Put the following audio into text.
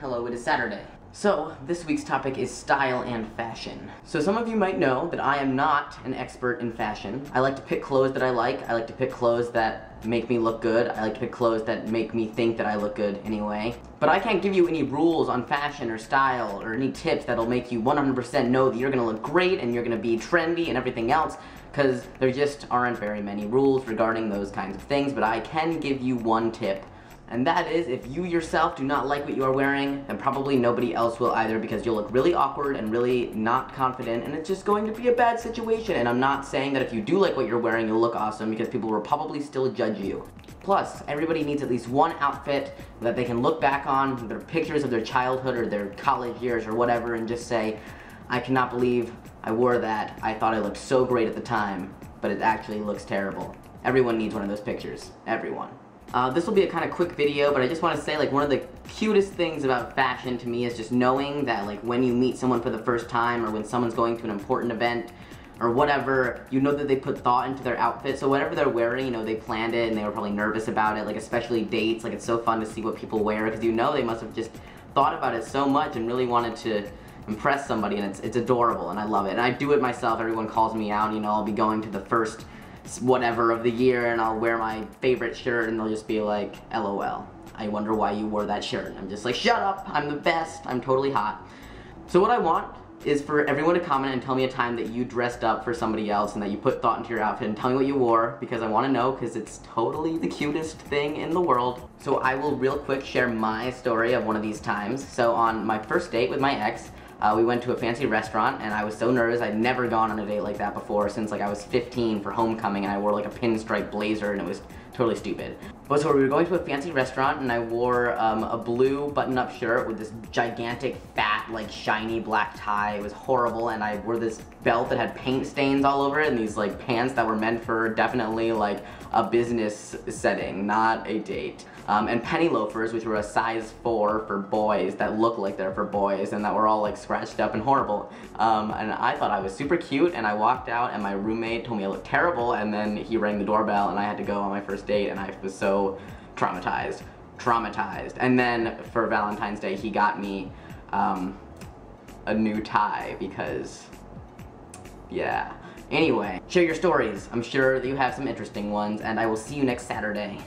Hello, it is Saturday. So, this week's topic is style and fashion. So some of you might know that I am not an expert in fashion. I like to pick clothes that I like to pick clothes that make me look good, I like to pick clothes that make me think that I look good anyway. But I can't give you any rules on fashion or style or any tips that'll make you 100% know that you're gonna look great and you're gonna be trendy and everything else, because there just aren't very many rules regarding those kinds of things. But I can give you one tip. And that is, if you yourself do not like what you are wearing, then probably nobody else will either, because you'll look really awkward and really not confident, and it's just going to be a bad situation. And I'm not saying that if you do like what you're wearing, you'll look awesome, because people will probably still judge you. Plus, everybody needs at least one outfit that they can look back on, their pictures of their childhood or their college years or whatever, and just say, I cannot believe I wore that. I thought I looked so great at the time, but it actually looks terrible. Everyone needs one of those pictures. Everyone. This will be a kind of quick video, but I just want to say, like, one of the cutest things about fashion to me is just knowing that, like, when you meet someone for the first time, or when someone's going to an important event, or whatever, you know that they put thought into their outfit. So whatever they're wearing, you know, they planned it, and they were probably nervous about it, like, especially dates. Like, it's so fun to see what people wear, because you know they must have just thought about it so much and really wanted to impress somebody, and it's adorable, and I love it. And I do it myself. Everyone calls me out, you know, I'll be going to the first whatever of the year, and I'll wear my favorite shirt, and they'll just be like, LOL, I wonder why you wore that shirt. And I'm just like, shut up, I'm the best, I'm totally hot. So what I want is for everyone to comment and tell me a time that you dressed up for somebody else and that you put thought into your outfit, and tell me what you wore, because I want to know, because it's totally the cutest thing in the world. So I will real quick share my story of one of these times. So on my first date with my ex, we went to a fancy restaurant, and I was so nervous. I'd never gone on a date like that before since, like, I was 15 for homecoming, and I wore like a pinstripe blazer, and it was totally stupid. But so we were going to a fancy restaurant, and I wore a blue button-up shirt with this gigantic, fat, like, shiny black tie. It was horrible, and I wore this belt that had paint stains all over it, and these, like, pants that were meant for definitely, like, a business setting, not a date. And penny loafers, which were a size 4 for boys, that look like they're for boys, and that were all, like, scratched up and horrible. And I thought I was super cute, and I walked out, and my roommate told me I looked terrible, and then he rang the doorbell, and I had to go on my first date, and I was so traumatized. And then for Valentine's Day, he got me a new tie, because, yeah. Anyway, share your stories. I'm sure that you have some interesting ones, and I will see you next Saturday.